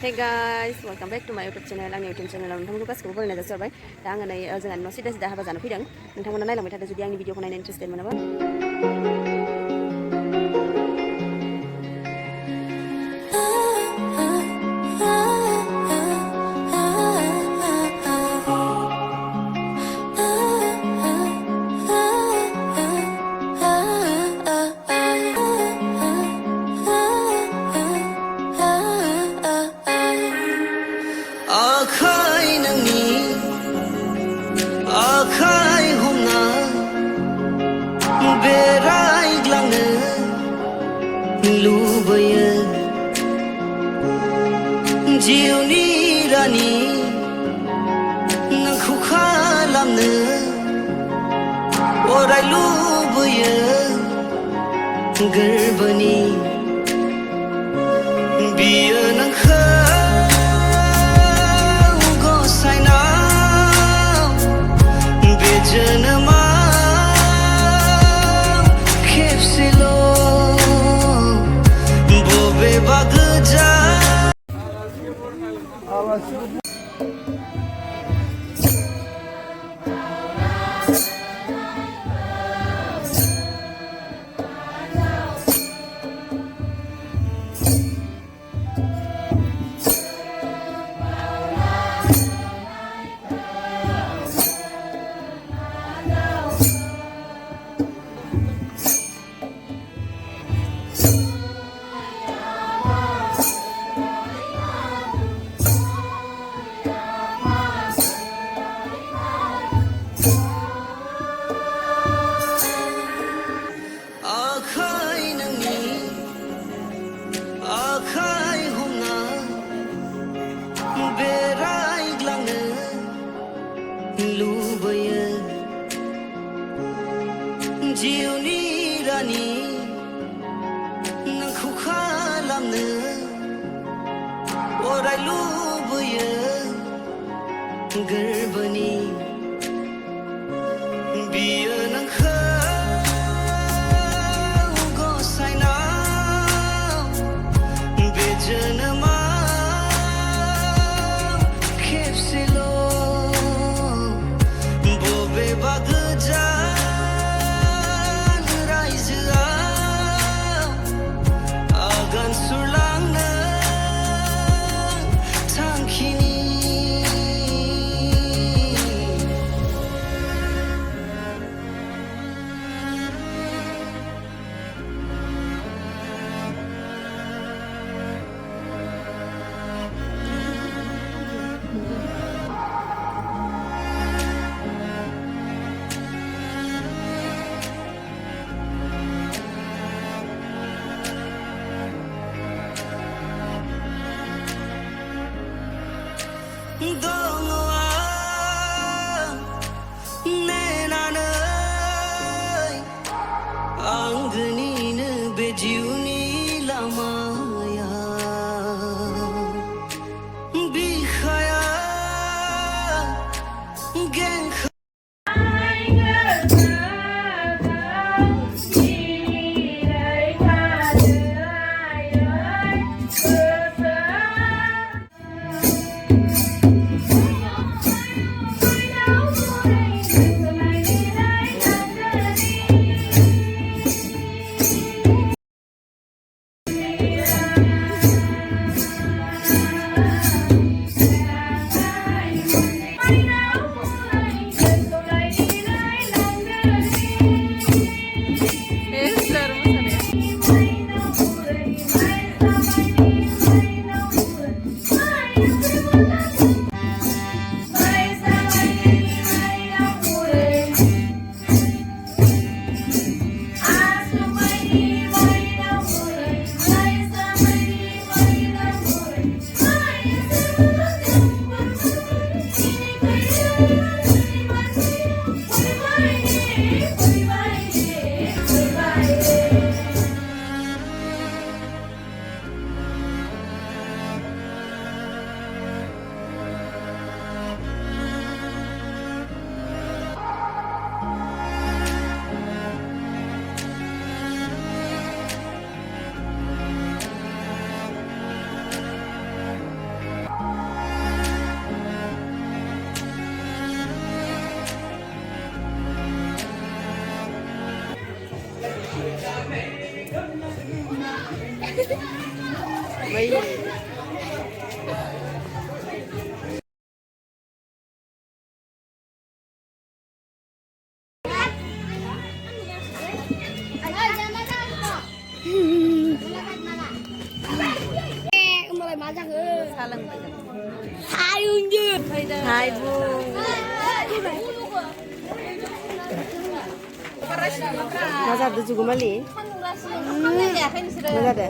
Hey guys, welcome back to my YouTube channel. आंनि YouTube channel नोंथांखौ गासिखौबो बरायनाय जासिहरबाय। दा आङो नै जोंहा न' सिदा हाबा जानो फैदों। नोंथांमोना नायलांबाय थादो जुदि आंनि भिडिअखौ नायनो इन्टारेस्टेड मोनोबा। आखाय हमना बेरायग्लांनो लुबैयो जिउनि रानि नोंखौ खालामनो अराय लुबैयो गोरबोनि बियो नोंखौ जोनोमाव खेबसेल' बबेबा गोजान आखाय हमना बेरायग्लांनो लुबैयो जिउनि रानि नोंखौ खालामनो अराय लुबैयो गोरबोनि बियो नोंखौ जोनोमाव खेबसेल' बबेबा गोजान रायजोआव आगान सुरलांनो थांखिनि Wait. Hai Bung. Masa ada juga mali? Masa ada?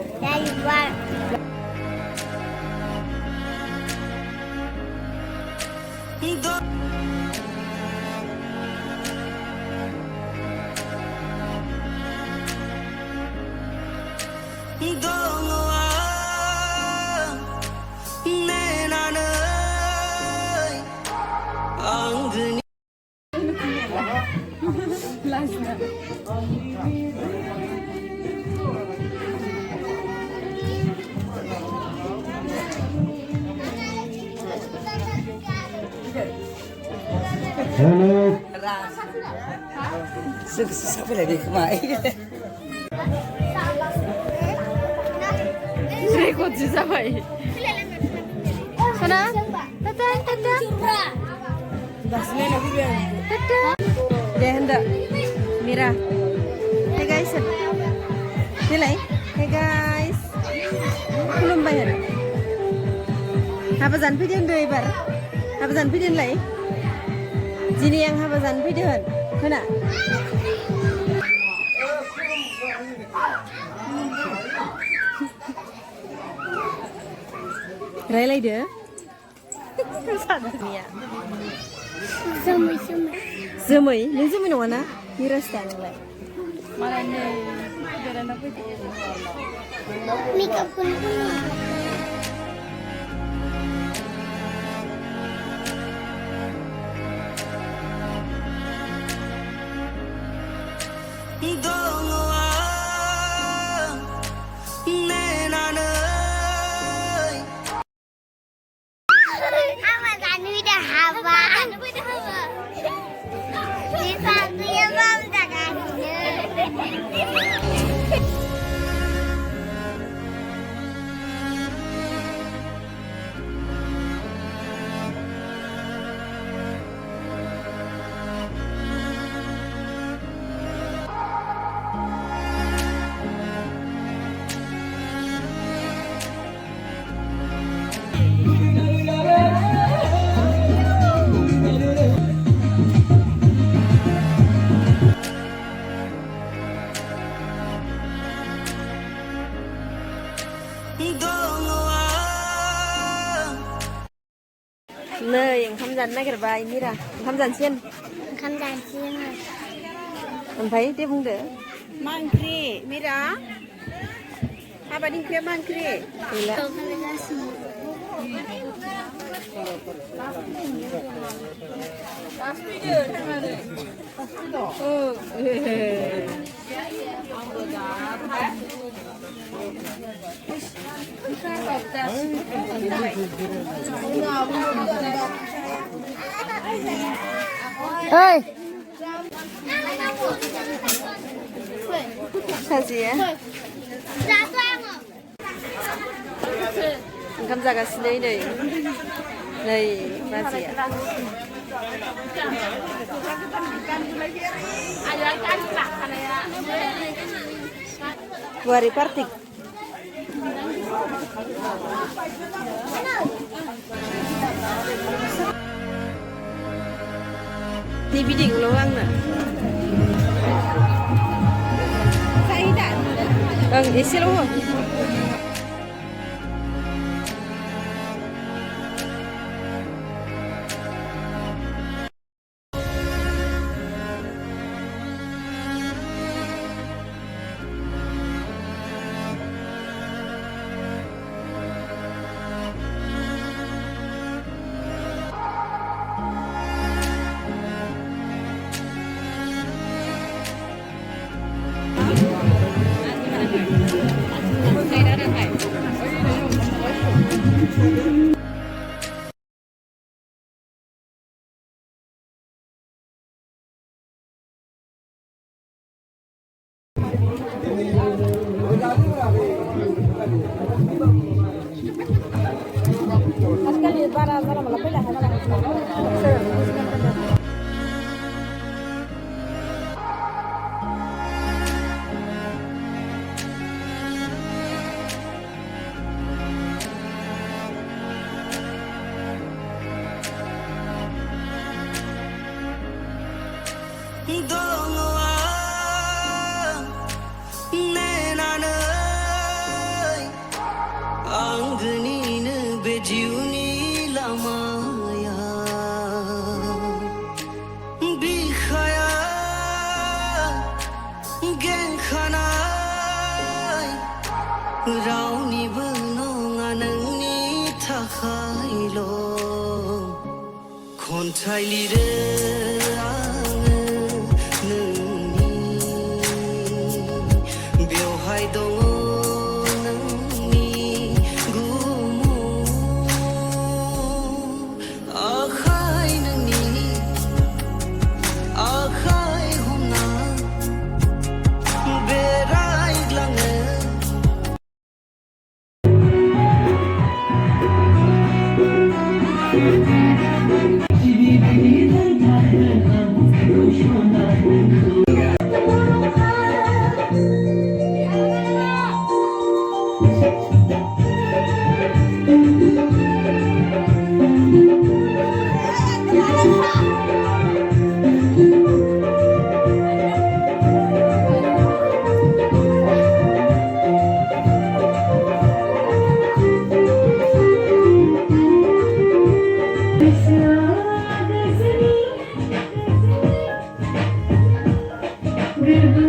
Siapa lagi kemarin? Rekod siapa ini? Sana? Tatang, tatang. Tatang. Dia hendak. Mira. Hey guys. Nilai. Hey guys. Belum bayar. Habazan video deh ibar. Habazan video lai. Jini yang habazan video. Mana? Railai deh. Sadar Zemai, ni zemai nong ana? Mira stand lai. Mana ni? Jalan apa itu? Makeup pun. Nơi oंखाम जानो नागिरबाय मिरा ओंखाम जानसिन ओमफ्राय दे बुंदो मा ओंख्रि मिरा हाबानि ओंख्रिया मा ओंख्रि गैला Ơi sao gì á oंखाम जागासिनो नै बाजैया Buari partik Di bidding lo आंनो एसेल' हो आजिखालि बारा जानला मोनला फैनो हाया नालाय dong nên anh ơi anh gửi nè về chiều ní làm ya bi khaya gen khana rau ni bano anang ni thakai lo khon thai li re hai dong nang ni gumu akhai nang ni akhai hom na berai lang Hãy subscribe cho kênh Ghiền Mì Gõ để không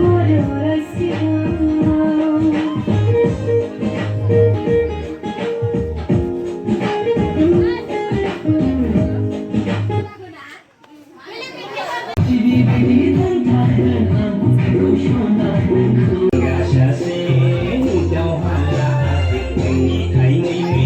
bỏ lỡ những video hấp dẫn